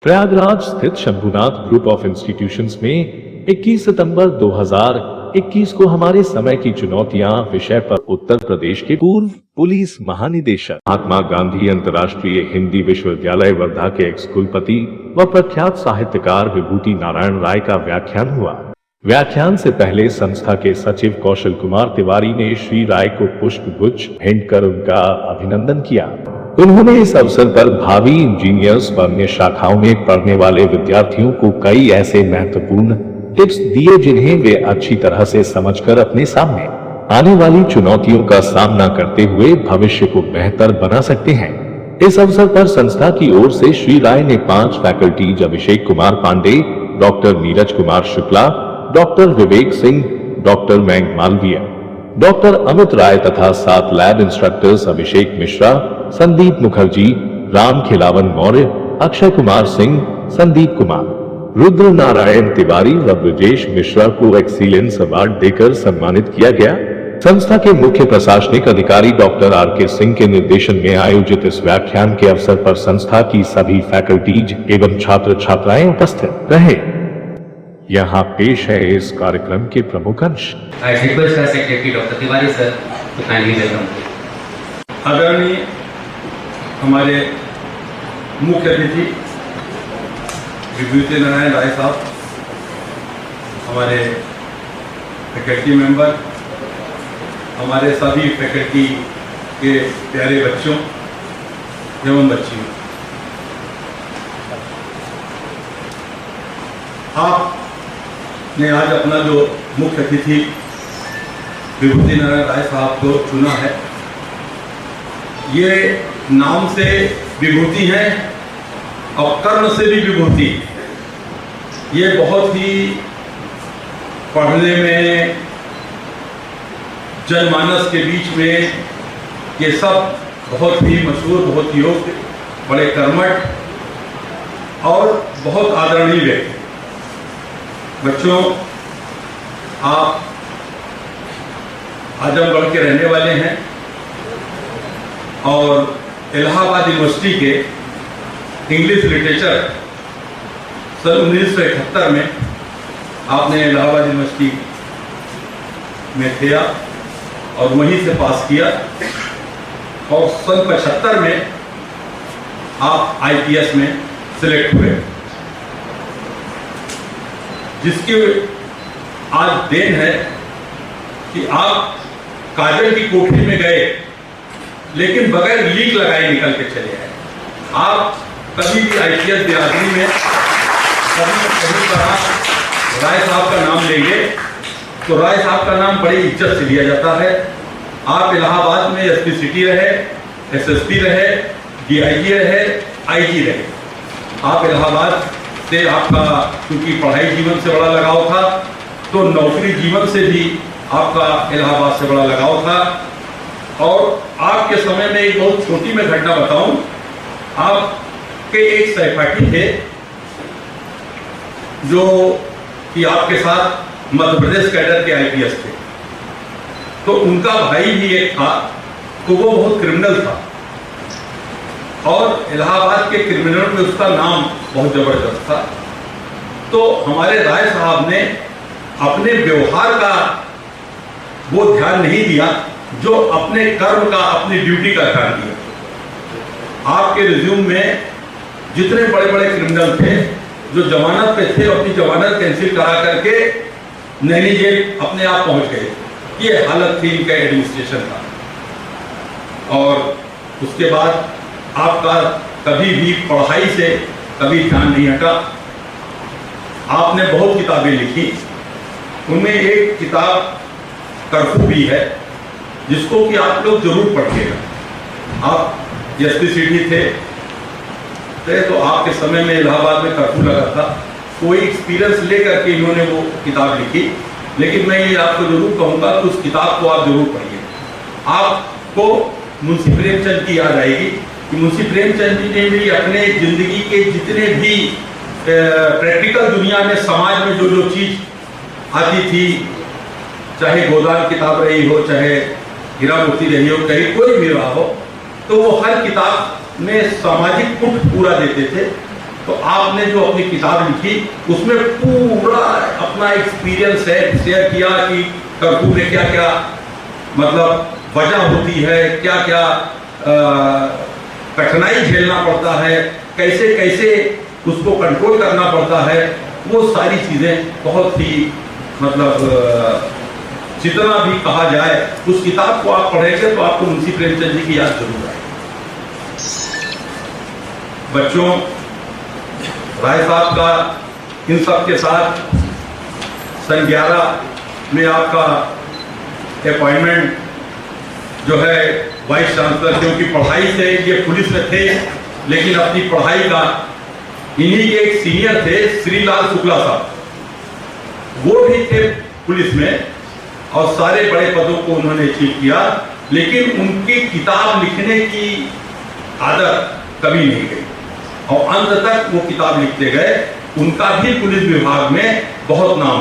प्रयागराज स्थित Shambhunath group of institutions में 21 सितंबर 2021 को हमारे समय की चुनौतियां विषय पर उत्तर प्रदेश के पूर्व पुलिस महानिदेशक महात्मा गांधी अंतर्राष्ट्रीय हिंदी विश्वविद्यालय वर्धा के एक्स कुलपति व प्रख्यात साहित्यकार विभूति नारायण राय का व्याख्यान हुआ। व्याख्यान से पहले संस्था के सचिव कौशल कुमार तिवारी ने श्री राय को पुष्प गुच्छ भेंट कर उनका अभिनंदन किया। उन्होंने इस अवसर पर भावी इंजीनियर्स व अन्य शाखाओं में पढ़ने वाले विद्यार्थियों को कई ऐसे महत्वपूर्ण टिप्स दिए जिन्हें वे अच्छी तरह से समझकर अपने सामने आने वाली चुनौतियों का सामना करते हुए भविष्य को बेहतर बना सकते हैं। इस अवसर पर संस्था की ओर से श्री राय ने 5 faculties Abhishek Kumar Pandey, doctor Neeraj Kumar Shukla, doctor Vivek Singh, doctor मैंग Malviya, doctor Amit Rai तथा 7 लैब इंस्ट्रक्टर्स अभिषेक मिश्रा, संदीप मुखर्जी, राम खिलावन मौर्य, अक्षय कुमार सिंह, संदीप कुमार, रुद्र नारायण तिवारी व ब्रजेश मिश्रा को एक्सीलेंस अवार्ड देकर सम्मानित किया गया। संस्था के मुख्य प्रशासनिक अधिकारी डॉक्टर आर के सिंह के निर्देशन में आयोजित इस व्याख्यान के अवसर पर संस्था की सभी फैकल्टीज एवं छात्र छात्राएं उपस्थित रहे। यहाँ पेश है इस कार्यक्रम के प्रमुख अंश। सेक्रेटरी डॉक्टर तिवारी सर, आदरणीय हमारे मुख्य अतिथि विभूति नारायण राय साहब, हमारे फैकल्टी मेंबर, हमारे सभी फैकल्टी के प्यारे बच्चों एवं बच्चियों, आपने आज अपना जो मुख्य अतिथि विभूति नारायण राय साहब को चुना है। ये नाम से विभूति है और कर्म से भी विभूति। ये बहुत ही पढ़ने में, जनमानस के बीच में ये सब बहुत ही मशहूर, बहुत ही योग्य, बड़े कर्मठ और बहुत आदरणीय व्यक्ति। बच्चों, आप आजमगढ़ के रहने वाले हैं और इलाहाबाद यूनिवर्सिटी के इंग्लिश लिटरेचर सन 1971 में आपने इलाहाबाद यूनिवर्सिटी में किया और वहीं से पास किया और सन 75 में आप IPS में सिलेक्ट हुए, जिसकी आज देन है कि आप काजल की कोठरी में गए लेकिन बगैर लीक लगाए निकल के चले आए। आप कभी भी IPS बिरादरी में कभी पर राय साहब का नाम लेंगे तो राय साहब का नाम बड़ी इज्जत से लिया जाता है। आप इलाहाबाद में SP सिटी रहे, SSP रहे, DIG रहे, IG रहे। आप इलाहाबाद से आपका क्योंकि पढ़ाई जीवन से बड़ा लगाव था तो नौकरी जीवन से भी आपका इलाहाबाद से बड़ा लगाव था। और आपके समय में एक बहुत छोटी मैं घटना बताऊं, आपके एक सहपाठी थे जो कि आपके साथ मध्य प्रदेश कैडर के IPS थे, तो उनका भाई भी एक था, तो वो बहुत क्रिमिनल था और इलाहाबाद के क्रिमिनल में उसका नाम बहुत जबरदस्त था। तो हमारे राय साहब ने अपने व्यवहार का वो ध्यान नहीं दिया जो अपने कर्म का, अपनी ड्यूटी का ध्यान दिया। आपके रिज्यूम में जितने बड़े बड़े क्रिमिनल थे जो जमानत पे थे, अपनी जमानत कैंसिल करा करके नैनी जेल अपने आप पहुंच गए। ये हालत थी इनका एडमिनिस्ट्रेशन का। और उसके बाद आपका कभी भी पढ़ाई से कभी ध्यान नहीं हटा। आपने बहुत किताबें लिखी, उनमें एक किताब कर्फ्यू भी है जिसको कि आप लोग जरूर पढ़िएगा। आप SP सिटी थे तो आपके समय में इलाहाबाद में कर्फ्यू लगा था, कोई एक्सपीरियंस लेकर के इन्होंने वो किताब लिखी। लेकिन मैं ये आपको जरूर कहूँगा कि उस किताब को आप जरूर पढ़िए। आपको मुंशी प्रेमचंद की याद आएगी कि मुंशी प्रेमचंद जी ने भी अपने जिंदगी के जितने भी प्रैक्टिकल दुनिया में, समाज में जो जो चीज आती थी, चाहे गोदान किताब रही हो, चाहे हीरा मोती रही हो, चाहे कोई भी रहा हो, तो वो हर किताब में सामाजिक पुट पूरा देते थे तो आपने जो अपनी किताब लिखी उसमें पूरा अपना एक्सपीरियंस है शेयर किया कि कर्फ्यू में क्या क्या मतलब वजह होती है, क्या क्या कठिनाई झेलना पड़ता है, कैसे कैसे उसको कंट्रोल करना पड़ता है। वो सारी चीजें बहुत ही मतलब जितना भी कहा जाए उस किताब को आप पढ़ेंगे तो आपको मुंशी प्रेमचंद जी की याद जरूर आएगी। बच्चों, राय साहब का इन सब के साथ सन 11 में आपका अपॉइंटमेंट जो है वाइस चांसलर, क्योंकि पढ़ाई से ये पुलिस में थे लेकिन अपनी पढ़ाई का इन्हीं के एक सीनियर थे श्रीलाल शुक्ला साहब, वो भी थे पुलिस में और सारे बड़े पदों को उन्होंने अचीव किया, लेकिन उनकी किताब लिखने की आदत कभी नहीं गई और अंत तक वो किताब लिखते गए। उनका भी पुलिस विभाग में बहुत नाम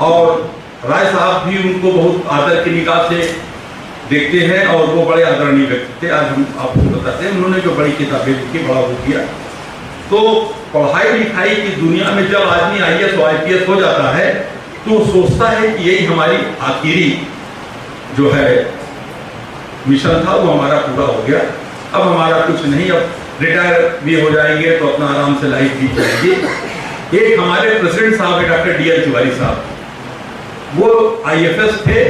और राय साहब भी उनको बहुत आदर की निगाह से देखते हैं और वो बड़े आदरणीय व्यक्ति थे। आज हम आपको बताते हैं उन्होंने जो बड़ी किताबें लिखी, बड़ा वो किया। तो पढ़ाई लिखाई की दुनिया में जब आदमी IAS और IPS हो जाता है तो सोचता है कि यही हमारी आखिरी जो है मिशन था, वो हमारा पूरा हो गया, अब हमारा कुछ नहीं, अब रिटायर भी हो जाएंगे तो अपना आराम से लाइफ भी चलेगी। एक हमारे प्रेसिडेंट साहब है डॉक्टर DL तिवारी साहब, वो IFS थे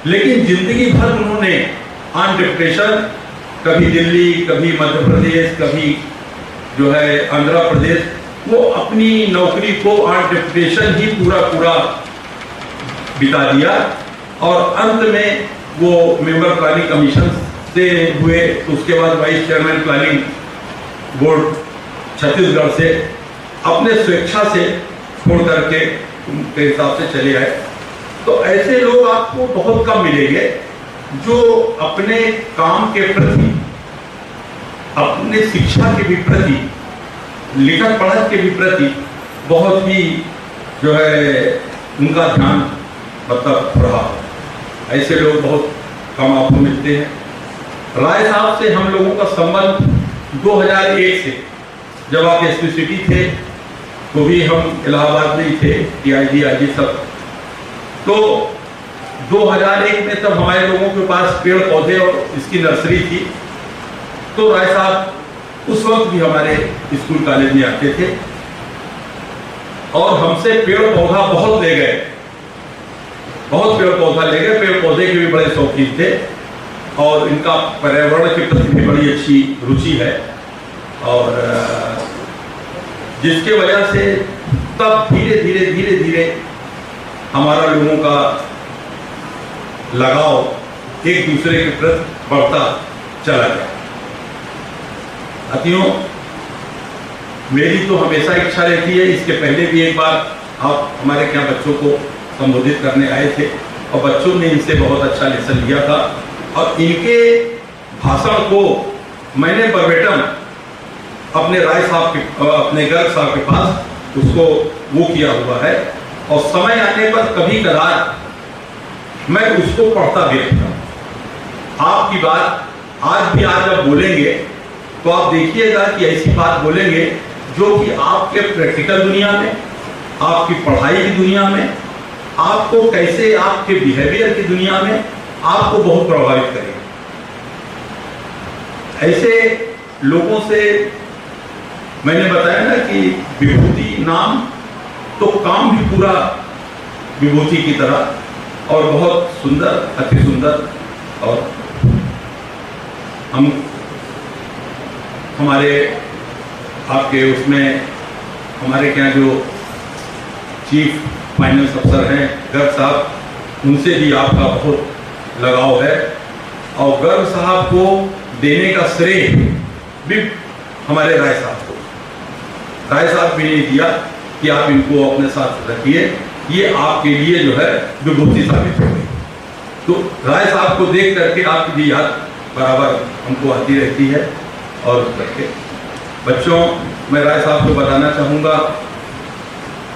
लेकिन जिंदगी भर उन्होंने ऑन डिप्टेशन, कभी दिल्ली, कभी मध्य प्रदेश, कभी जो है आंध्र प्रदेश, वो अपनी नौकरी को ऑन डिप्टेशन ही पूरा बिता दिया और अंत में वो मेंबर प्लानिंग कमीशन से हुए, तो उसके बाद vice chairman planning board Chhattisgarh से अपने स्वेच्छा से छोड़ करके उनके हिसाब से चले आए। तो ऐसे लोग आपको बहुत कम मिलेंगे जो अपने काम के प्रति, अपने शिक्षा के भी प्रति, लिखत पढ़त के भी प्रति बहुत ही जो है उनका ध्यान मतलब रहा। ऐसे लोग बहुत कम आपको मिलते हैं। राय साहब से हम लोगों का संबंध 2001 से, जब आप SP सिटी थे तो भी हम इलाहाबाद में ही थे, TIG IG सब। तो 2001 में तब हमारे लोगों के पास पेड़ पौधे और इसकी नर्सरी थी, तो राय साहब उस वक्त भी हमारे स्कूल कॉलेज में आते थे और हमसे पेड़ पौधा बहुत ले गए, बहुत पेड़ पौधा ले गए। पेड़ पौधे के भी बड़े शौकीन थे और इनका पर्यावरण के प्रति भी बड़ी अच्छी रुचि है और जिसके वजह से तब धीरे धीरे हमारा लोगों का लगाव एक दूसरे के प्रति बढ़ता चला गया। साथियों, मेरी तो हमेशा इच्छा रहती है, इसके पहले भी एक बार आप हमारे यहाँ बच्चों को संबोधित करने आए थे और बच्चों ने इनसे बहुत अच्छा लेसन लिया था और इनके भाषण को मैंने वर्बेटम अपने राय साहब के, अपने गर्ग साहब के पास उसको वो किया हुआ है और समय आने पर कभी कदार मैं उसको पढ़ता भी रहता हूँ। आपकी बात आज भी आज जब बोलेंगे तो आप देखिएगा कि ऐसी बात बोलेंगे जो कि आपके प्रैक्टिकल दुनिया में, आपकी पढ़ाई की दुनिया में, आपको कैसे आपके बिहेवियर की दुनिया में आपको बहुत प्रभावित करेगा। ऐसे लोगों से मैंने बताया ना कि विभूति नाम तो काम भी पूरा विभूति की तरह और बहुत सुंदर, अति सुंदर। और हम हमारे आपके उसमें हमारे क्या जो चीफ फाइनेंस अफसर हैं गर्ग साहब, उनसे भी आपका बहुत लगाव है और गर्ग साहब को देने का श्रेय भी हमारे राय साहब को, राय साहब भी नहीं दिया कि आप इनको अपने साथ रखिए, ये आपके लिए जो है विभूति साबित हो गई। तो राय साहब को देख करके आपकी भी याद बराबर हमको आती रहती है। और करके बच्चों, मैं राय साहब को बताना चाहूँगा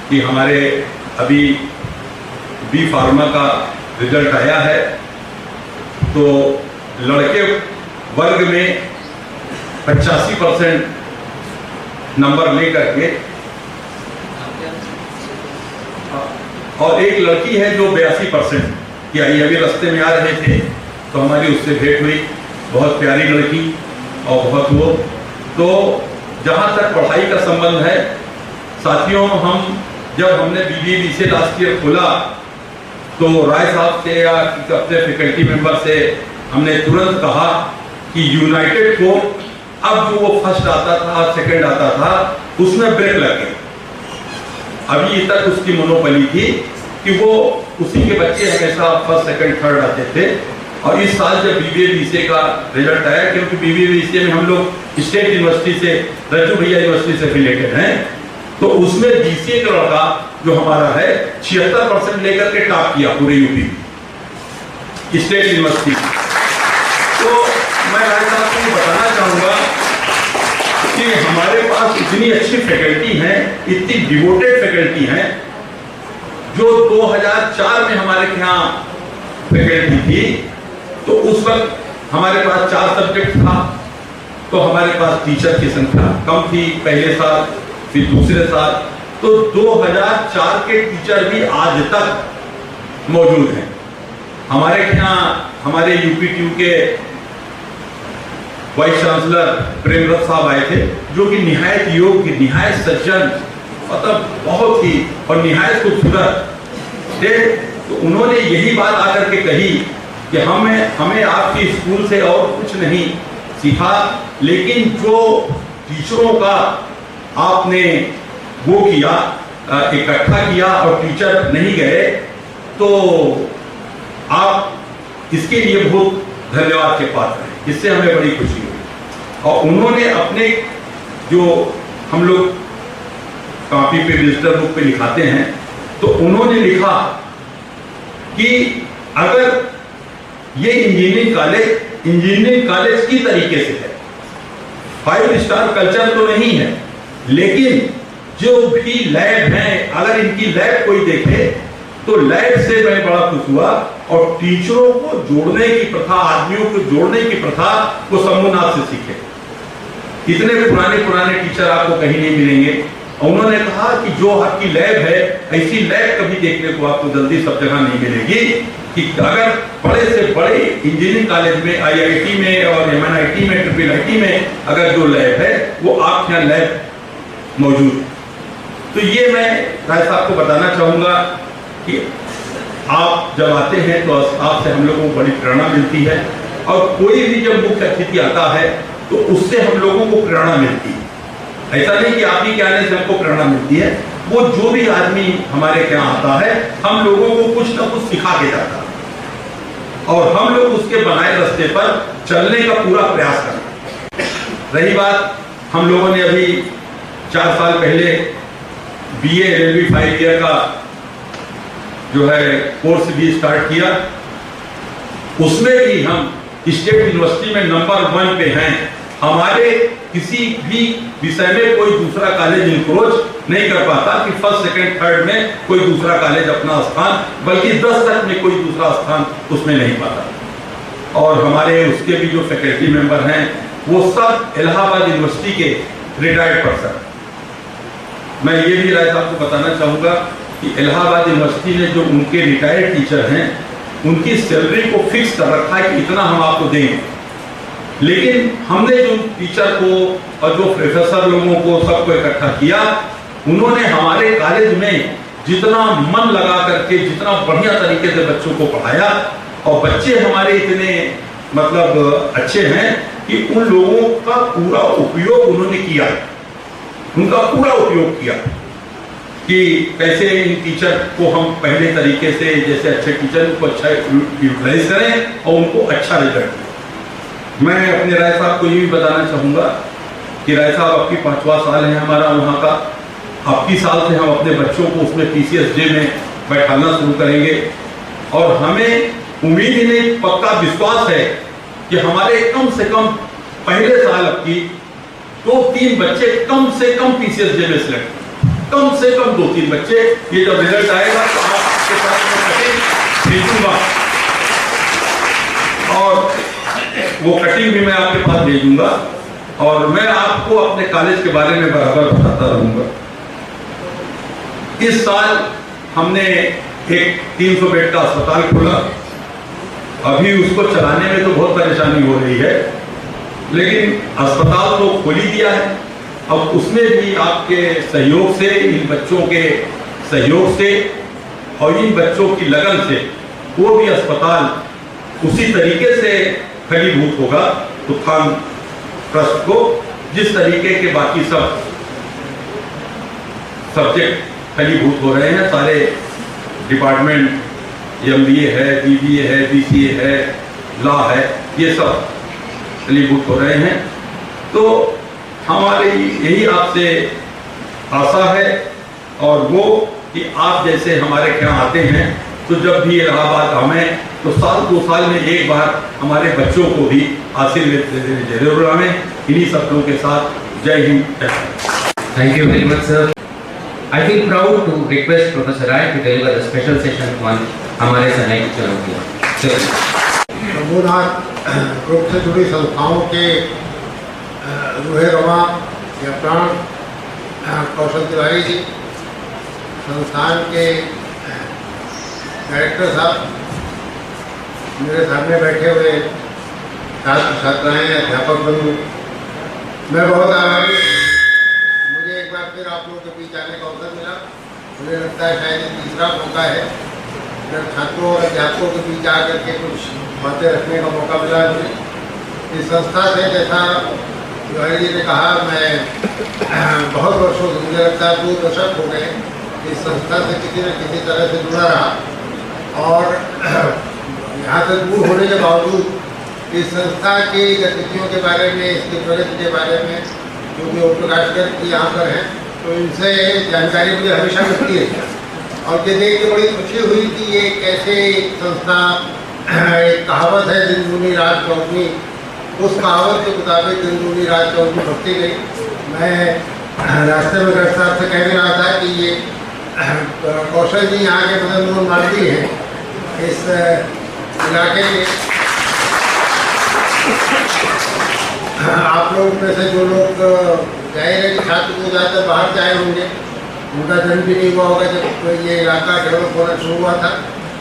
कि हमारे अभी B फार्मा का रिजल्ट आया है, तो लड़के वर्ग में 85% नंबर लेकर के, और एक लड़की है जो 82% की आई। अभी रास्ते में आ रहे थे तो हमारी उससे भेंट हुई, बहुत प्यारी लड़की और बहुत वो। तो जहाँ तक पढ़ाई का संबंध है साथियों, जब हमने BBA से लास्ट ईयर खोला तो राय साहब से या अपने फैकल्टी मेंबर से हमने तुरंत कहा कि यूनाइटेड को अब जो वो फर्स्ट आता था, सेकंड आता था, उसमें ब्रेक लग गई। अभी तक उसकी मोनोपोली थी कि वो उसी के बच्चे हमेशा फर्स्ट सेकंड थर्ड आते थे। और इस साल जब BBA का रिजल्ट आया, क्योंकि BBA में हम लोग स्टेट यूनिवर्सिटी से, रज्जू भैया यूनिवर्सिटी से रिलेटेड हैं, तो उसमें BCA का लड़का जो हमारा है 76% लेकर के टॉप किया पूरे यूपी स्टेट यूनिवर्सिटी। तो मैं राय साहब को बताना चाहूंगा कि हमारे पास इतनी अच्छी फैकल्टी हैं, इतनी डिवोटेड फैकल्टी हैं। जो 2004 में हमारे यहाँ फैकल्टी थी तो उस वक्त हमारे पास 4 सब्जेक्ट था, तो हमारे पास टीचर की संख्या कम थी पहले साल, फिर दूसरे साल। तो 2004 के टीचर भी आज तक मौजूद हैं। हमारे यहाँ हमारे UPTU के वाइस चांसलर प्रेमरथ साहब आए थे, जो कि निहायत योग्य, निहायत सज्जन, मतलब बहुत ही और निहायत खूबसूरत थे। तो उन्होंने यही बात आकर के कही कि हमें आपके स्कूल से और कुछ नहीं सीखा, लेकिन जो टीचरों का आपने वो किया, इकट्ठा किया और टीचर नहीं गए, तो आप इसके लिए बहुत धन्यवाद के पात्र हैं। इससे हमें बड़ी खुशी हुई। और उन्होंने अपने जो हम लोग कॉपी पे, विजिटर बुक पे लिखाते हैं, तो उन्होंने लिखा कि अगर ये इंजीनियरिंग कॉलेज की तरीके से है, 5 स्टार कल्चर तो नहीं है, लेकिन जो भी लैब हैं, अगर इनकी लैब कोई देखे तो लैब से मैं बड़ा खुश हुआ। और टीचरों को जोड़ने की प्रथा, आदमियों को जोड़ने की प्रथा वो शंभुनाथ से सीखे। इतने पुराने टीचर आपको कहीं नहीं मिलेंगे। उन्होंने कहा कि जो आपकी लैब है, ऐसी लैब कभी देखने को आपको जल्दी सब जगह नहीं मिलेगी। कि अगर बड़े से बड़े इंजीनियरिंग कॉलेज में, IIT में और MNIT में, IIIT में अगर जो लैब है वो आपके यहाँ लैब मौजूद। तो ये मैं राय साहब को बताना चाहूँगा कि आप जब आते हैं तो आपसे हम लोगों को बड़ी प्रेरणा मिलती है। और कोई भी जब मुख्य अतिथि आता है तो उससे हम लोगों को प्रेरणा मिलती है। ऐसा नहीं कि आप ही के आने से हमको प्रेरणा मिलती है। वो जो भी आदमी हमारे यहाँ आता है, हम लोगों को कुछ ना कुछ सिखा के जाता है और हम लोग उसके बनाए रास्ते पर चलने का पूरा प्रयास करते हैं। रही बात, हम लोगों ने अभी 4 साल पहले BA LLB 5 ईयर का जो है कोर्स भी स्टार्ट किया। उसमें भी हम स्टेट यूनिवर्सिटी में नंबर 1 पे हैं। हमारे किसी भी विषय में कोई दूसरा कॉलेज इंक्रोच नहीं कर पाता कि फर्स्ट सेकंड थर्ड में कोई दूसरा कॉलेज अपना स्थान, बल्कि 10 तक में कोई दूसरा स्थान उसमें नहीं पाता। और हमारे उसके भी जो फैकल्टी मेंबर हैं वो सब इलाहाबाद यूनिवर्सिटी के रिटायर्ड पर्सन। मैं ये भी राय साहब को बताना चाहूँगा कि इलाहाबाद यूनिवर्सिटी ने जो उनके रिटायर्ड टीचर हैं, उनकी सैलरी को फिक्स कर रखा है कि इतना हम आपको देंगे। लेकिन हमने जो टीचर को और जो प्रोफेसर लोगों को सबको इकट्ठा किया, उन्होंने हमारे कॉलेज में जितना मन लगा करके, जितना बढ़िया तरीके से बच्चों को पढ़ाया, और बच्चे हमारे इतने मतलब अच्छे हैं कि उन लोगों का पूरा उपयोग उन्होंने किया, उनका पूरा उपयोग किया कि कैसे इन टीचर को हम पहले तरीके से, जैसे अच्छे टीचर को अच्छा यूटिलाइज करें और उनको अच्छा रिजल्ट दें। मैं अपने राय साहब को ये भी बताना चाहूँगा कि राय साहब आपकी 5वां साल है हमारा वहाँ का। आपकी साल से हम अपने बच्चों को उसमें PCSJ में बैठाना शुरू करेंगे। और हमें उम्मीद ही नहीं, पक्का विश्वास है कि हमारे कम से कम पहले साल आपकी 2-3 बच्चे कम से कम PCSJ में सिलेक्ट, कम से कम 2-3 बच्चे। ये जब रिजल्ट आएगा तो आपके साथ मैं कटिंग भेजूंगा, और वो कटिंग भी मैं आपके पास भेजूंगा। और मैं आपको अपने कॉलेज के बारे में बराबर बताता रहूंगा। इस साल हमने एक 300 बेड का अस्पताल खोला। अभी उसको चलाने में तो बहुत परेशानी हो रही है, लेकिन अस्पताल तो खोल ही दिया है। अब उसमें भी आपके सहयोग से, इन बच्चों के सहयोग से और इन बच्चों की लगन से वो भी अस्पताल उसी तरीके से फलीभूत होगा तूफान ट्रस्ट को, जिस तरीके के बाकी सब सब्जेक्ट फलीभूत हो रहे हैं। सारे डिपार्टमेंट, MBA है, BBA है, BCA है, लॉ है, ये सब फलीभूत हो रहे हैं। तो हमारी यही आपसे आशा है, और वो कि आप जैसे हमारे यहाँ आते हैं तो जब भी इलाहाबाद हमें तो साल 2 साल में एक बार हमारे बच्चों को भी आशीर्वाद देने जरूर आए। इन्हीं शब्दों के साथ जय Hind. Thank you very much, sir. I feel proud to request Professor Rai to deliver the special session on हमारे समय की चुनौतियाँ। शंभूनाथ ग्रुप से जुड़ी संस्थाओं के रूहे रवा या प्राण कौशल तिवारी जी, संस्थान के डायरेक्टर साहब, मेरे सामने बैठे हुए छात्र छात्राएँ, अध्यापक बंधु, मैं बहुत आभारी। मुझे एक बार फिर आप लोगों के बीच आने का अवसर मिला। मुझे लगता है शायद ये तीसरा मौका है जब छात्रों और अध्यापकों के बीच आकर के कुछ बातें रखने का मौका मिला मुझे। इस संस्था से, जैसा तिवारी जी ने कहा, मैं बहुत वर्षों से, मुझे लगता है 2 दशक हो गए इस संस्था से किसी न किसी तरह से जुड़ा रहा। और यहाँ से दूर होने के बावजूद इस संस्था की गतिविधियों के बारे में, इसकी प्रगति के बारे में जो भी प्रकाशक यहाँ पर हैं, तो इनसे जानकारी मुझे हमेशा मिलती है। और ये देख के बड़ी खुशी हुई कि ये कैसे संस्था, एक कहावत है दिन दूनी रात चौगुनी, उस कहावत के मुताबिक दिन दूनी रात चौगुनी बढ़ती गई। मैं रास्ते में गृहस्थ साहब से कह रहा था कि ये कौशल जी यहाँ के मदन मोहन मालवी हैं इस इलाके के। आप लोग में से जो लोग जाहिर है कि छात्र को ज़्यादातर बाहर जाए होंगे, उनका जन्म भी नहीं हुआ होगा जब ये इलाका डेवलप होना शुरू हुआ था।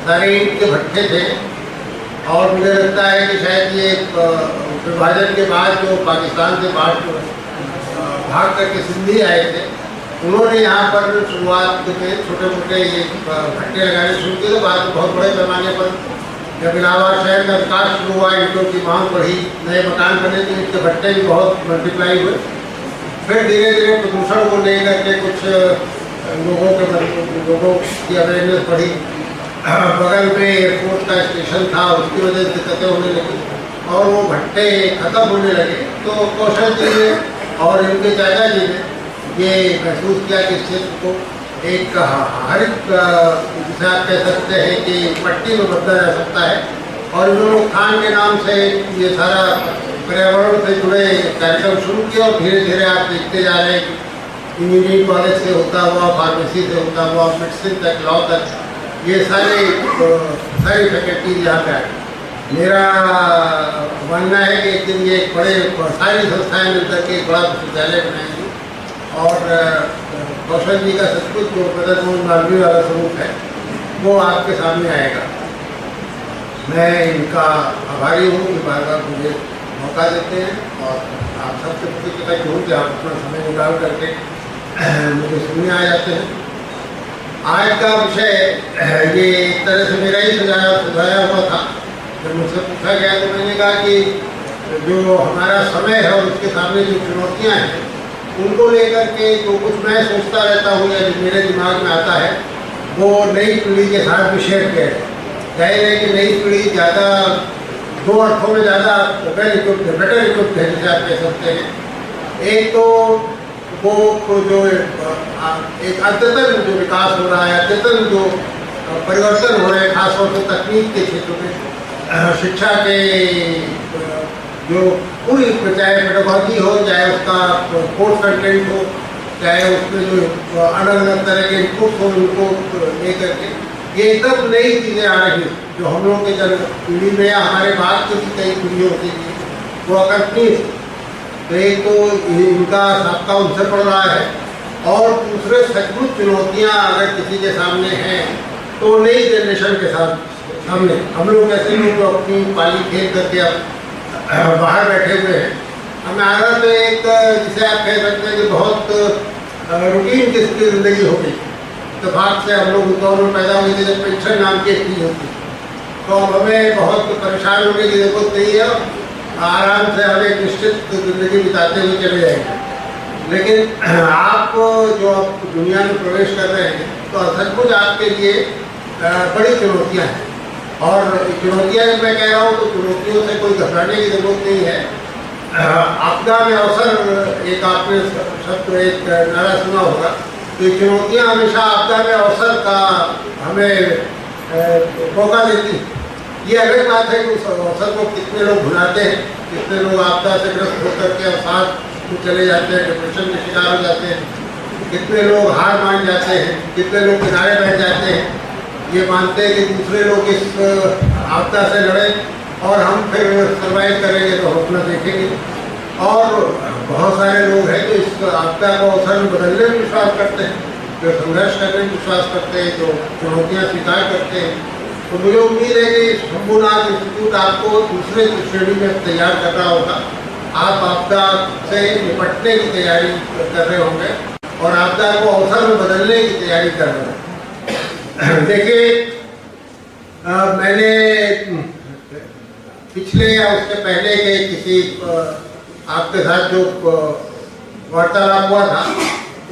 सारे ईंट के भट्टे थे, और मुझे लगता है कि शायद ये विभाजन के बाद जो पाकिस्तान से भाग करके सिंधी आए थे, उन्होंने यहाँ पर शुरुआत में छोटे मोटे ये भट्टे लगाने शुरू किए। तो बाद में बहुत बड़े पैमाने पर जब इलाहाबाद शहर का विकास शुरू हुआ, ईंटों की मांग बढ़ी, नए मकान बने, तो इसके भट्टे भी बहुत मल्टीप्लाई हुए। फिर धीरे धीरे प्रदूषण को लेकर के कुछ लोगों की अवेयरनेस बढ़ी। बगल में एयरपोर्ट का स्टेशन था, उसकी वजह से दिक्कतें होने लगी और वो भट्टे खत्म होने लगे। तो कौशल जी ने और इनके चाचा जी ने ये महसूस किया कि इस क्षेत्र को एक हरित, जिसे आप कह सकते हैं कि पट्टी में बदला जा सकता है। और इन्होंने उत्थान के नाम से ये सारा पर्यावरण से जुड़े कार्यक्रम शुरू किया, और धीरे धीरे आप देखते जा रहे हैं कि इंजीनियरिंग कॉलेज से होता हुआ, फार्मेसी से होता हुआ, मेडिसिन तक, लॉ तक, ये सारी फैकल्टीज यहाँ पे आए। मेरा मानना है कि एक दिन ये एक बड़े, सारी संस्थाएं मिलकर के एक बड़ा विश्वविद्यालय बनाएंगी। और कौशल जी का सचमुच जो मदन मोहन मालवीय वाला स्वरूप है वो आपके सामने आएगा। मैं इनका आभारी हूँ कि बार बार मुझे मौका देते हैं, और आप सबसे कृतज्ञ हूँ कि आप अपना समय निकाल करके मुझे सुनने आ जाते हैं। आज का विषय ये एक तरह से मेरा ही सुझाया हुआ था। जब मुझसे पूछा गया तो मैंने कहा कि जो हमारा समय है और उसके सामने जो चुनौतियाँ हैं, उनको लेकर के जो कुछ मैं सोचता रहता हूँ या जो मेरे दिमाग में आता है, वो नई पीढ़ी के साथ भी शेयर किया है। जाहिर है कि नई पीढ़ी ज़्यादा, 2 अर्थों में ज़्यादा बेटर इक्विप्ड है, जिसे आप कह सकते हैं। एक तो वो जो एक अद्यतन जो विकास हो रहा है, अद्यतन जो परिवर्तन हो रहे हैं, खासतौर से तकनीक के क्षेत्र में, शिक्षा के जो पूरी, चाहे पेडागॉजी हो, चाहे उसका कोर्स कंटेंट हो, चाहे उसमें जो अलग अलग तरह के इनपुट हो, उनको लेकर के ये एकदम नई चीज़ें आ रही हैं जो हम लोगों के जन पीढ़ी में या हमारे बाद की भी कई पीढ़ियों के लिए वो अकल्पनीय। तो एक तो इनका साबका उनसे पड़ रहा है, और दूसरे सचमुच चुनौतियाँ अगर किसी के सामने हैं तो नई जनरेशन के सामने हम लोग ऐसे लोग जो अपनी पाली खेल करके अब बाहर बैठे हुए हैं, हमारा तो एक जिसे आप कह सकते हैं कि बहुत रूटीन किस्म की ज़िंदगी हो गई। इत्तेफाक से हम लोग उस दौर में पैदा हुए थे जब पेंशन नाम की एक चीज़ होती, तो अब हमें बहुत परेशान होने की ज़रूरत नहीं है, आराम से हम एक निश्चित ज़िंदगी बिताते हुए चले जाएंगे। लेकिन आप जो आप दुनिया में प्रवेश कर रहे हैं तो सचमुच आपके लिए बड़ी चुनौतियाँ हैं, और चुनौतियाँ जब मैं कह रहा हूँ तो चुनौतियों से कोई घबराने की ज़रूरत नहीं है। आपदा में अवसर, एक आपने शब्द एक नारा सुना होगा, तो चुनौतियाँ हमेशा आपदा में अवसर का हमें मौका देती हैं। ये अलग बात है कि उस अवसर को कितने लोग भुलाते हैं, कितने लोग आपदा से ग्रस्त होकर के अवसाद को चले जाते हैं, डिप्रेशन के शिकार हो जाते हैं, कितने लोग हार मान जाते हैं, कितने लोग किनारे बैठ जाते हैं, ये मानते हैं कि दूसरे लोग इस आपदा से लड़ें और हम फिर सर्वाइव करेंगे तो हम अपना देखेंगे। और बहुत सारे लोग हैं जो इस आपदा को अवसर में बदलने में विश्वास करते हैं, जो संघर्ष करने में विश्वास करते हैं, जो चुनौतियाँ स्वीकार करते हैं। तो मुझे उम्मीद है कि शंभूनाथ इंस्टीट्यूट आपको दूसरे श्रेणी में तैयार कर रहा होगा। आप आपदा से निपटने की तैयारी कर रहे होंगे और आपदा को अवसर में बदलने की तैयारी कर रहे होंगे। देखिए, मैंने पिछले या उससे पहले के किसी आपके साथ जो वार्तालाप हुआ था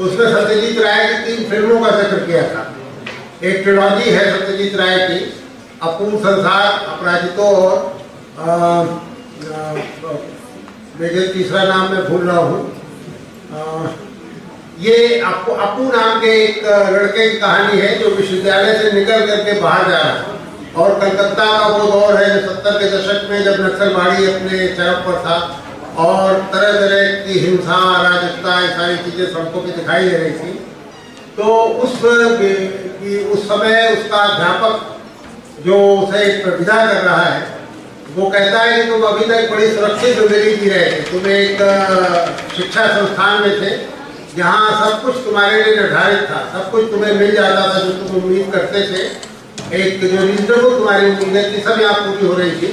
उसमें सत्यजीत राय की 3 फिल्मों का जिक्र किया था। एक ट्रिलॉजी है सत्यजीत राय की, अपूर्ण संसार, अपराजितो और देखिए तीसरा नाम मैं भूल रहा हूँ। ये अपू नाम के एक लड़के की कहानी है जो विश्वविद्यालय से निकल करके बाहर जा रहा है, और कलकत्ता का वो दौर है जो 70 के दशक में जब नक्सलवाड़ी अपने चरम पर था और तरह तरह की हिंसा, अराजकता, ये सारी चीज़ें सड़कों पे दिखाई दे रही थी। तो उस समय उसका अध्यापक जो उसे विदा कर रहा है वो कहता है कि तुम अभी तक बड़ी सुरक्षित जिंदगी जी रहे थे, तुम एक शिक्षा संस्थान में थे जहाँ सब कुछ तुम्हारे लिए निर्धारित था, सब कुछ तुम्हें मिल जाता था जो तुम उम्मीद करते थे, एक जो रीजनेबल तुम्हारी उम्मीदें थी सब यहाँ पूरी हो रही थी।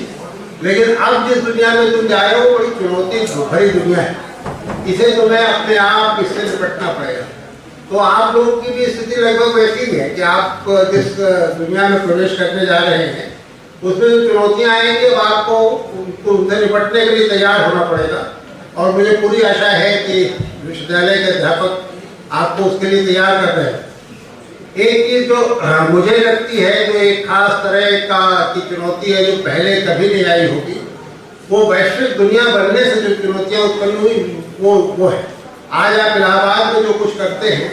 लेकिन अब जिस दुनिया में तुम जा रहे हो बड़ी चुनौती भरी दुनिया है, इसे तुम्हें अपने आप इससे निपटना पड़ेगा। तो आप लोगों की भी स्थिति लगभग वैसी ही है कि आप जिस दुनिया में प्रवेश करने जा रहे हैं उसमें जो चुनौतियाँ आएंगी आपको उनसे निपटने के लिए तैयार होना पड़ेगा। और मुझे पूरी आशा है कि विश्वविद्यालय के अध्यापक आपको उसके लिए तैयार कर रहे हैं। एक चीज़ जो मुझे लगती है जो एक खास तरह की चुनौती है जो पहले कभी नहीं आई होगी, वो वैश्विक दुनिया बनने से जो चुनौतियाँ उत्पन्न हुई वो है। आज आप इलाहाबाद में जो कुछ करते हैं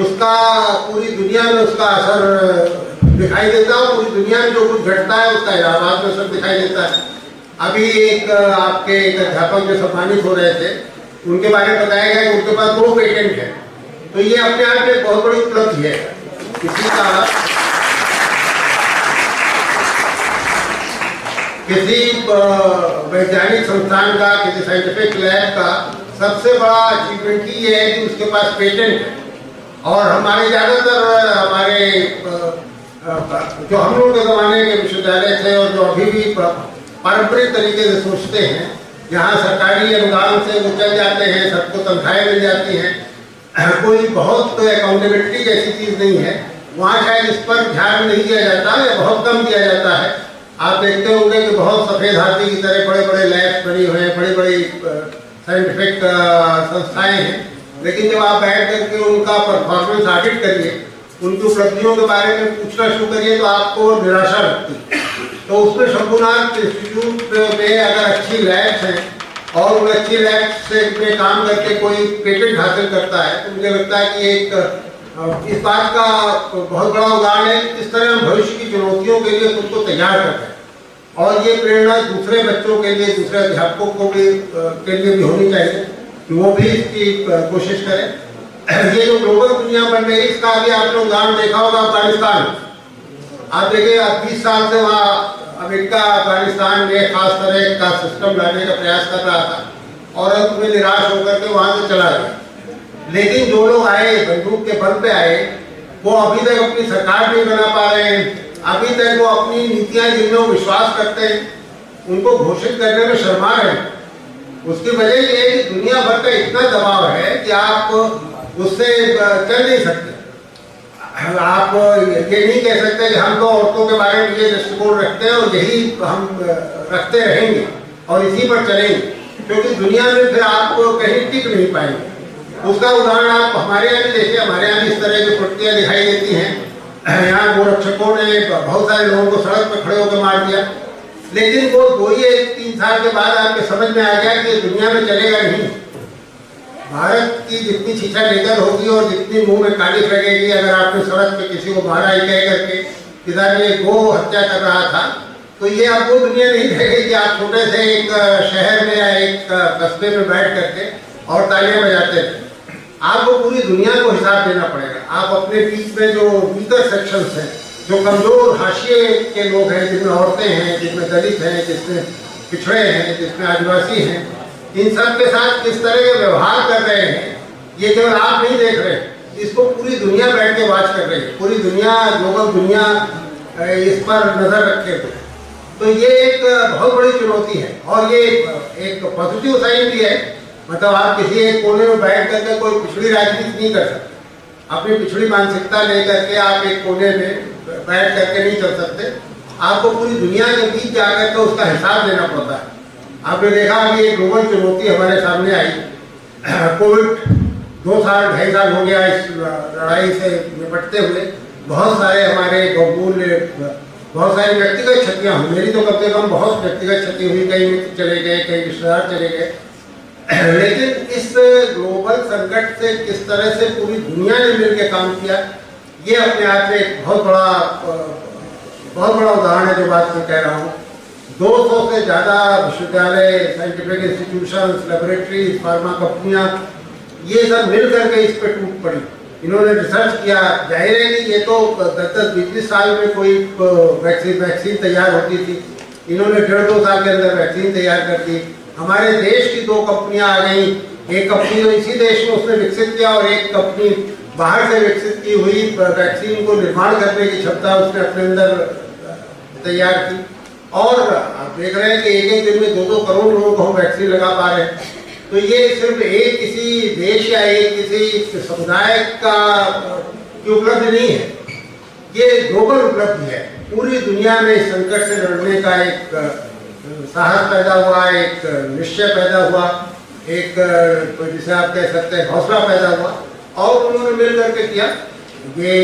उसका पूरी दुनिया में उसका असर दिखाई देता है, पूरी दुनिया में जो कुछ घटता है उसका इलाहाबाद में असर दिखाई देता है। अभी एक आपके एक अध्यापक जो सम्मानित हो रहे थे उनके बारे में बताया गया कि उनके पास 2 पेटेंट है, तो ये अपने आप में बहुत बड़ी उपलब्धि है। किसी वैज्ञानिक संस्थान का, किसी साइंटिफिक लैब का सबसे बड़ा अचीवमेंट ही ये है कि उसके पास पेटेंट है। और हमारे ज़्यादातर हमारे जो हम लोग के ज़माने के विश्वविद्यालय थे और जो अभी भी पारंपरिक तरीके से सोचते हैं, जहाँ सरकारी अनुदान से वो चल जाते हैं, सबको तनख्वाहें मिल जाती हैं, कोई बहुत अकाउंटेबिलिटी जैसी चीज़ नहीं है, वहाँ शायद इस पर ध्यान नहीं दिया जाता या बहुत कम दिया जाता है। आप देखते होंगे कि बहुत सफ़ेद हाथी की तरह बड़े बड़े लैब्स बनी हुए हैं, बड़ी बड़ी साइंटिफिक संस्थाएं हैं, लेकिन जब आप बैठ करके उनका परफॉर्मेंस ऑडिट करिए, उनकी उपलब्धियों के बारे में पूछना शुरू करिए तो आपको निराशा लगती है। तो उसमें शंभूनाथ इंस्टीट्यूट में अगर अच्छी लैब्स हैं और उन अच्छी लैब्स से में काम करके कोई पेटेंट हासिल करता है तो मुझे लगता है कि एक इस बात का बहुत बड़ा उदाहरण है कि किस तरह हम भविष्य की चुनौतियों के लिए खुद को तैयार कर रहे हैं। और ये प्रेरणा दूसरे बच्चों के लिए, दूसरे अध्यापकों को भी के लिए भी होनी चाहिए कि वो भी इसकी कोशिश करें। ये जो ग्लोबल दुनिया बन रही है इसका अभी आपने उदाहरण देखा होगा अफगानिस्तान। आप देखिए 20 साल से वहाँ अमेरिका अफगानिस्तान में खास तरह का सिस्टम लाने का प्रयास कर रहा था, और अंत में निराश होकर के वहां से चला गया। लेकिन जो लोग आए, बंदूक के बल पे आए, वो अभी तक अपनी सरकार नहीं बना पा रहे हैं। अभी तक वो अपनी नीतियां जिनमें वो विश्वास करते हैं उनको घोषित करने में शर्मा रहे हैं। उसकी वजह ये है कि दुनिया भर का इतना दबाव है कि आप उससे चल नहीं सकते। आप ये नहीं कह सकते कि हम तो औरतों के बारे में ये दृष्टिकोण रखते हैं और यही हम रखते रहेंगे और इसी पर चलेंगे, क्योंकि दुनिया में फिर आप कहीं टिक नहीं पाएंगे। उसका उदाहरण आप हमारे यहाँ भी देखिए, हमारे यहाँ भी इस तरह की प्रवृत्तियाँ दिखाई देती हैं। यहाँ गोरक्षकों ने बहुत सारे लोगों को सड़क पर खड़े होकर मार दिया, लेकिन वो 2-3 साल के बाद आपके समझ में आ गया कि दुनिया में चलेगा नहीं। भारत की जितनी शिक्षा लेकर होगी और जितनी मुंह में कालिख लगेगी, अगर आपने सड़क पे किसी को मारा ही कह करके किधर ये गो हत्या कर रहा था, तो ये अब वो दुनिया नहीं रहेगी कि आप छोटे से एक शहर में या एक कस्बे में बैठ करके और तालियां बजाते थे। आपको पूरी दुनिया को हिसाब देना पड़ेगा। आप अपने बीच में जो वीकर सेक्शंस हैं, जो कमजोर हाशिए के लोग हैं, जिसमें औरतें हैं, जिसमें दलित हैं, जिसमें पिछड़े हैं, जिसमें आदिवासी हैं, इन सब के साथ किस तरह के व्यवहार कर रहे हैं, ये केवल आप नहीं देख रहे, इसको पूरी दुनिया बैठ के वाच कर रही है। पूरी दुनिया, ग्लोबल दुनिया इस पर नजर रखे हुए। तो ये एक बहुत बड़ी चुनौती है और ये एक पॉजिटिव साइन भी है। मतलब आप किसी एक कोने में बैठ करके कोई पिछड़ी राजनीति नहीं कर सकते। अपनी पिछड़ी मानसिकता लेकर के आप एक कोने में बैठ करके नहीं चल सकते। आपको पूरी दुनिया के बीच जाकर के उसका हिसाब देना पड़ता है। आपने देखा अभी एक ग्लोबल चुनौती हमारे सामने आई, कोविड 2-2.5 साल हो गया इस लड़ाई से निपटते हुए। बहुत सारे हमारे बहुमूल्य, बहुत सारी व्यक्तिगत क्षतियाँ हुई। मेरी तो कम से कम बहुत व्यक्तिगत क्षति हुई, कई मित्र चले गए, कई रिश्तेदार चले गए। लेकिन इस ग्लोबल संकट से किस तरह से पूरी दुनिया ने मिलकर काम किया, ये अपने आप में एक बहुत बड़ा उदाहरण है जो बात मैं कह रहा हूँ। 200 से ज़्यादा विश्वविद्यालय, साइंटिफिक इंस्टीट्यूशंस, लेबोरेटरीज, फार्मा कंपनियाँ, ये सब मिल करके इस पर टूट पड़ी। इन्होंने रिसर्च किया। जाहिर है कि ये तो 10-20 साल में कोई वैक्सीन तैयार होती थी, इन्होंने 1.5-2 साल के अंदर वैक्सीन तैयार कर दी। हमारे देश की 2 कंपनियां आ गई, एक कंपनी तो इसी देश में उसने विकसित किया और एक कंपनी बाहर से विकसित की हुई वैक्सीन को निर्माण करने की क्षमता उसने अपने अंदर तैयार की। और आप देख रहे हैं कि एक दिन में 2-2 करोड़ लोगों को हम वैक्सीन लगा पा रहे हैं। तो ये सिर्फ एक किसी देश या एक किसी समुदाय का की उपलब्धि नहीं है, ये ग्लोबल उपलब्धि है। पूरी दुनिया में इस संकट से लड़ने का एक साहस पैदा हुआ, एक निश्चय पैदा हुआ, एक जिसे आप कह सकते हैं हौसला पैदा हुआ और उन्होंने मिल करके किया। ये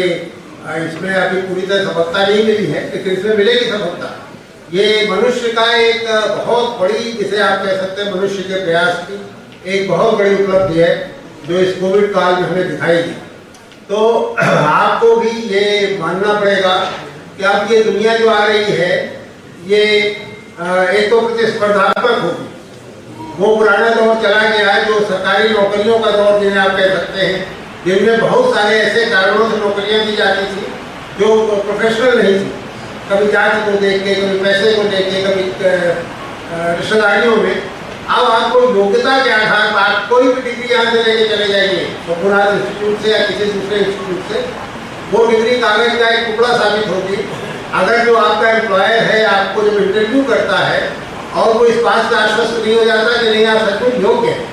इसमें अभी पूरी तरह सफलता नहीं मिली है, लेकिन इसमें मिलेगी सफलता। ये मनुष्य का एक बहुत बड़ी, जिसे आप कह सकते हैं मनुष्य के प्रयास की एक बहुत बड़ी उपलब्धि है जो इस कोविड काल में हमें दिखाई दी। तो आपको भी ये मानना पड़ेगा कि अब ये दुनिया जो आ रही है ये एक तो प्रतिस्पर्धात्मक होगी। वो पुराना दौर चला गया है जो सरकारी नौकरियों का दौर जिन्हें आप कह सकते हैं, जिनमें बहुत सारे ऐसे कारणों से नौकरियां दी जाती थी जो प्रोफेशनल नहीं थी, कभी जाति को देख के, कभी पैसे को देख के, कभी रिश्तेदारियों में। अब आपको योग्यता के आधार पर आप कोई भी डिग्री यहाँ से लेके चले जाइए शंभुनाथ इंस्टीट्यूट से या किसी दूसरे इंस्टीट्यूट से, वो डिग्री कागज का एक टुकड़ा साबित होगी। अगर जो आपका एम्प्लॉयर है आपको जब इंटरव्यू करता है और वो इस बात से आश्वस्त नहीं हो जाता कि नहीं आप सचमुच योग्य हैं,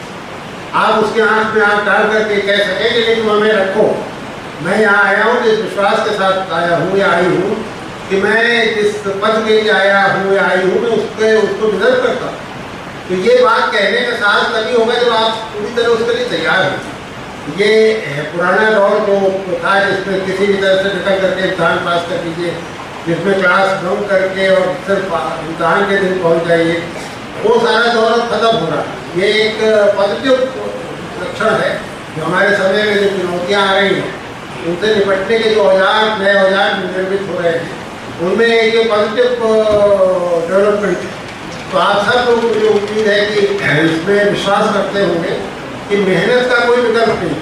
आप उसके आंख में आंख डाल करके कह सकें कि नहीं तुम हमें रखो, मैं यहाँ आया हूँ जिस विश्वास के साथ आया हूँ या आई हूँ कि मैं जिस पद के लिए आया हूँ या आई हूँ मैं उसको डिजर्व करता हूँ। तो ये बात कहने का साहस तभी होगा जब आप पूरी तरह उसके लिए तैयार हो। ये पुराना दौर जो था जिसमें किसी भी तरह से निकल करके इम्तहान पास कर लीजिए, जिसमें क्लास बंक करके और सिर्फ इम्तहान के दिन पहुँच जाइए, वो सारा दौर खत्म हो रहा है। ये एक पॉजिटिव लक्षण है जो हमारे समय में जो चुनौतियाँ आ रही हैं उनसे निपटने के जो औजार, नए औजार निर्मित हो रहे हैं, उनमें एक पॉजिटिव डेवलपमेंट है। तो आप सब लोगों को जो उम्मीद है कि इसमें विश्वास करते होंगे कि मेहनत का कोई विकल्प नहीं,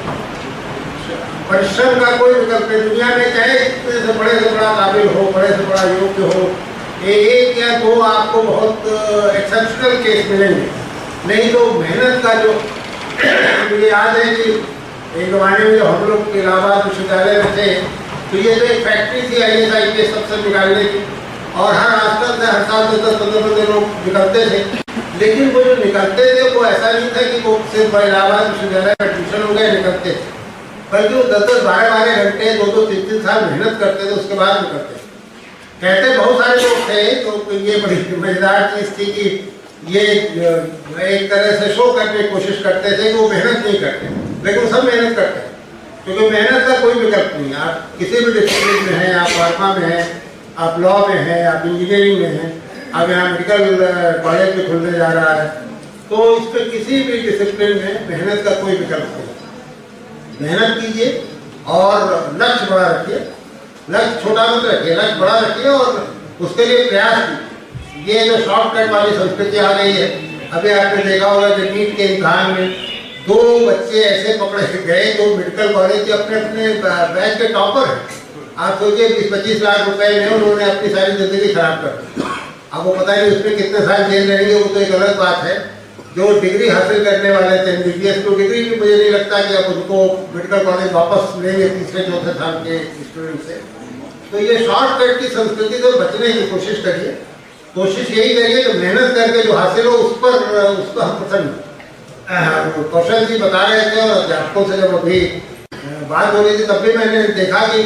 परिश्रम का कोई विकल्प नहीं। दुनिया में चाहे इतने से बड़ा काबिल हो, बड़े से बड़ा योग्य हो, एक या दो आपको बहुत एक्सेप्शनल केस मिलेंगे नहीं तो मेहनत का जो मुझे याद है कि एक जमाने में जो हम लोग इलाहाबाद विश्वविद्यालय में थे, तो ये जो एक फैक्ट्री थी IAS सबसे निकालने की, और हर आजकल से हर साल 10-15 लोग निकलते थे। लेकिन वो जो निकलते थे वो ऐसा नहीं था कि वो सिर्फ इलाहाबाद विश्वविद्यालय में एडमिशन हो गए निकलते थे, बल्कि वो 10-12 घंटे 2-2, 3-3 साल मेहनत करते थे, उसके बाद निकलते थे। कहते बहुत सारे लोग थे, तो ये बड़ी मजेदार चीज़ थी कि ये एक तरह से शो करने की कोशिश करते थे कि वो मेहनत नहीं करते, लेकिन सब मेहनत करते हैं, क्योंकि मेहनत का कोई विकल्प नहीं है। आप किसी भी डिसिप्लिन में हैं, आप फार्मा में हैं, आप लॉ में हैं, आप इंजीनियरिंग में हैं, अब यहाँ मेडिकल कॉलेज भी खुलने जा रहा है, तो इस पर किसी भी डिसिप्लिन में मेहनत का कोई विकल्प नहीं। मेहनत कीजिए और लक्ष्य बड़ा रखिए, लक्ष्य छोटा मत रखिए, लक्ष्य बड़ा रखिए और उसके लिए प्रयास कीजिए। ये जो शॉर्टकट वाली संस्कृति आ गई है, अभी आपने देखा होगा कि नीट के इम्तिहान में 2 बच्चे ऐसे पकड़े गए जो मेडिकल कॉलेज के अपने बैच के टॉपर हैं। आप सोचिए 20-25 लाख रुपए में उन्होंने अपनी सारी जिंदगी खराब कर दी। आपको पता नहीं उसमें कितने साल जेल रहेंगे, वो तो एक अलग बात है। जो डिग्री हासिल करने वाले थे MBBS को डिग्री भी मुझे नहीं लगता कि अब उनको मेडिकल कॉलेज वापस लेंगे 3-4 साल के स्टूडेंट से। तो ये शॉर्टकट की संस्कृति से बचने की कोशिश करिए, कोशिश यही करिए कि मेहनत करके जो हासिल हो उस पर उसको हम पसंद। कौशल जी बता रहे थे और अध्यापकों से जब अभी बात हो रही थी तब भी मैंने देखा कि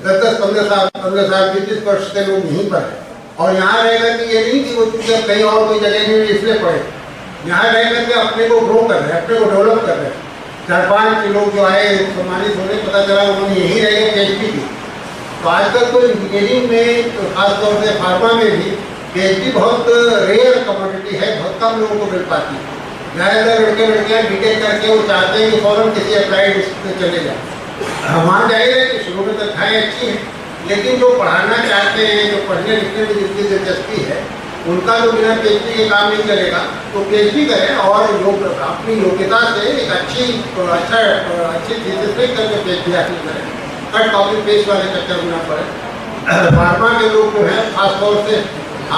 10-15 साल 20 वर्ष के लोग यहीं पर हैं, और यहाँ रह करके ये नहीं कि वो कहीं और कोई जगह नहीं इसलिए पढ़े, यहाँ रह करके अपने को ग्रो कर रहे हैं, अपने को डेवलप कर रहे हैं। 4-5 लोग जो आए सम्मानित होने पता चला उन्होंने यहीं रह कर PhD की। तो आजकल तो इंजीनियरिंग में तो खासतौर से फार्मा में भी PhD बहुत रेयर कमोडिटी है, बहुत कम लोगों को मिल पाती है। ज़्यादातर लड़के-लड़कियाँ BTech करके वो चाहते हैं कि फौरन किसी अप्लाइड उसमें चले जाए। हमारा जाहिर है कि शुरू में तनख्वाहें अच्छी हैं, लेकिन जो पढ़ाना चाहते हैं, जो पढ़ने लिखने में जिनकी दिलचस्पी है, उनका तो बिना PhD के काम नहीं चलेगा। तो PhD करें और अपनी योग्यता से एक अच्छी थीसिस नहीं करके PhD हासिल करें, कट कॉपी पेस्ट वाले चक्कर में ना पड़े। फार्मा के लोग जो हैं खासतौर से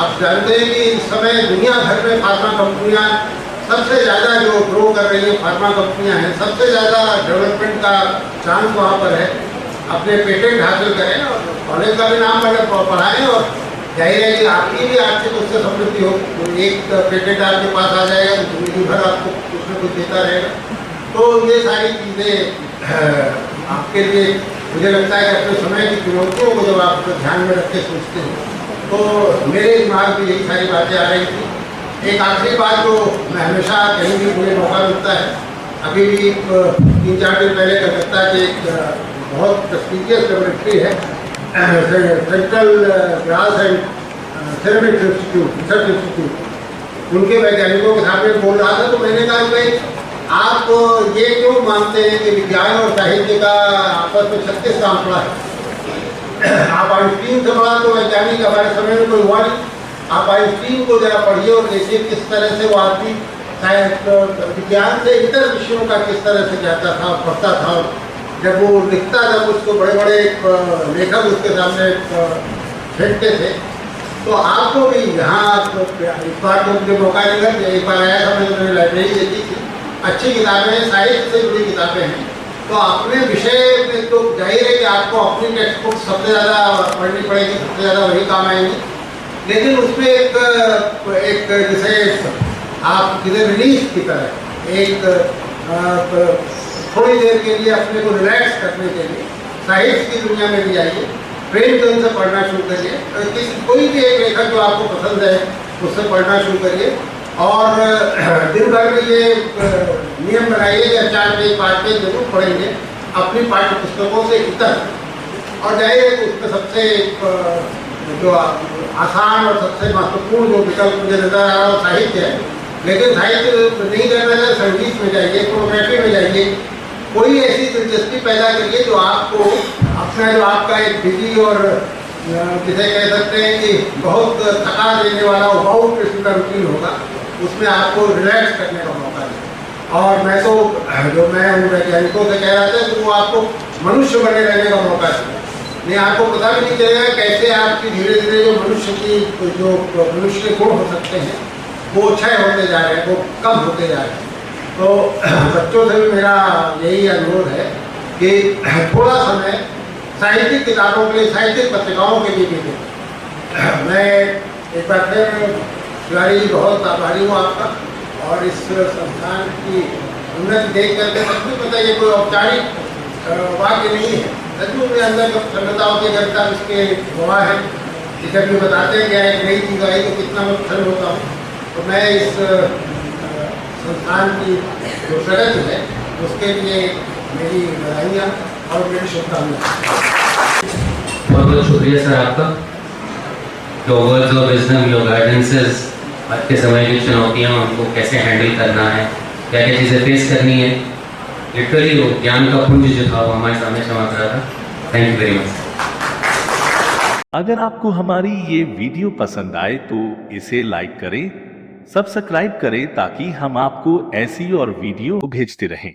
आप जानते हैं कि इस समय दुनिया भर में फार्मा कंपनियाँ सबसे ज़्यादा जो ग्रो कर रही है, फार्मा कंपनियां हैं, सबसे ज़्यादा डेवलपमेंट का चांस वहाँ पर है। अपने पेटेंट हासिल करें और कॉलेज का भी नाम पढ़ाएं, और जाहिर है कि आपकी भी आर्थिक उससे समृद्धि हो। एक पेटेंट आपके पास आ जाएगा तो जिंदगी भर आपको कुछ न कुछ देता रहेगा। तो ये सारी चीज़ें आपके लिए मुझे लगता है कि अपने समय की चुनौतियों को जब आप ध्यान में रख के सोचते हैं, तो मेरे दिमाग में यही सारी बातें आ रही थी। एक आखिरी बात जो मैं हमेशा कहीं भी मुझे मौका मिलता है, अभी भी 3-4 दिन पहले कलकत्ता के एक बहुत प्रेस्टिजियस लेबोरेटरी है, central grass and ceramic institute, उनके वैज्ञानिकों के सामने बोल रहा था। तो मैंने कहा भाई आप ये क्यों मानते हैं कि विज्ञान और साहित्य का आपस में 36 का आंकड़ा है? आप आइंस्टीन से बड़ा तो वैज्ञानिक हमारे समय में कोई हुआ नहीं। आप आइंस्टीन को जरा पढ़िए और देखिए किस तरह से वो आदमी विज्ञान से इतर विषयों का किस तरह से जाता था, पढ़ता था। जब वो लिखता था उसको बड़े बड़े लेखक उसके सामने फेंकते थे। तो आपको भी यहाँ इस बार तो मुझे मौका मिला, एक बार आया था, मैंने लाइब्रेरी देखी थी, अच्छी किताबें हैं, साहित्य से जुड़ी किताबें हैं। तो अपने विषय में तो जाहिर है कि आपको अपनी टेक्स्ट बुक सबसे ज़्यादा पढ़नी पड़ेगी, सबसे ज़्यादा वही काम आएंगी। लेकिन उसमें एक जैसे आप जिसे रिलीज की तरह एक थोड़ी देर के लिए अपने को रिलैक्स करने के लिए साहित्य की दुनिया में भी आइए, प्रेमचंद से पढ़ना शुरू करिए, कोई भी एक लेखक जो आपको पसंद है उससे पढ़ना शुरू करिए। और दिन भर में ये नियम बनाइए कि 4 पेज 5 पेज जरूर पढ़ेंगे अपनी पाठ्य पुस्तकों से इतर। और जाहिर है कि उसमें सबसे जो आसान और सबसे महत्वपूर्ण जो विकल्प मुझे नजर आ रहा है साहित्य है। लेकिन साहित्य नहीं करना चाहिए, संगीत में जाइए, फोटोग्राफी में जाइए, कोई ऐसी दिलचस्पी पैदा करिए जो आपको अपना जो आपका एक बिजी और जिसे कह सकते हैं कि बहुत थका देने वाला बहुत किस्म का रूटीन होगा, उसमें आपको रिलैक्स करने का मौका दें। और मैं तो जो मैं उन वैज्ञानिकों से कह रहा था कि वो आपको मनुष्य बने रहने का मौका दें। नहीं, आपको पता भी नहीं चलेगा कैसे आपकी धीरे धीरे जो मनुष्य के गुण हो सकते हैं वो क्षय होते जा रहे हैं, वो कम होते जा रहे हैं। तो बच्चों से भी मेरा यही अनुरोध है कि थोड़ा समय साहित्यिक किताबों के लिए, साहित्यिक पत्रिकाओं के लिए भी दें। मैं एक बार फिर शिवाजी जी बहुत आभारी हूँ आपका, और इस संस्थान की उन्नति देख करके सचमुच पता है ये कोई औपचारिक वाक्य नहीं है, सचमुच मेरे अंदर प्रसन्नताओं की जनता इसके गवाह है कि जब ये बताते हैं कि एक नई चीज़ आई तो कितना मैं प्रसन्न होता हूँ। तो मैं इस संस्थान की जो प्रगति है उसके लिए मेरी बधाइयाँ और मेरी शुभकामनाएं। बहुत बहुत शुक्रिया सर आपका। Your words of wisdom, your guidances, आज के समय की चुनौतियाँ उनको कैसे हैंडल करना है, क्या क्या चीज़ें फेस करनी है, लिटरली वो ज्ञान का पुंज जो था वो हमारे सामने चमक रहा था। Thank you very much. अगर आपको हमारी ये वीडियो पसंद आए तो इसे लाइक करें, सब्सक्राइब करें ताकि हम आपको ऐसी और वीडियो भेजते रहें।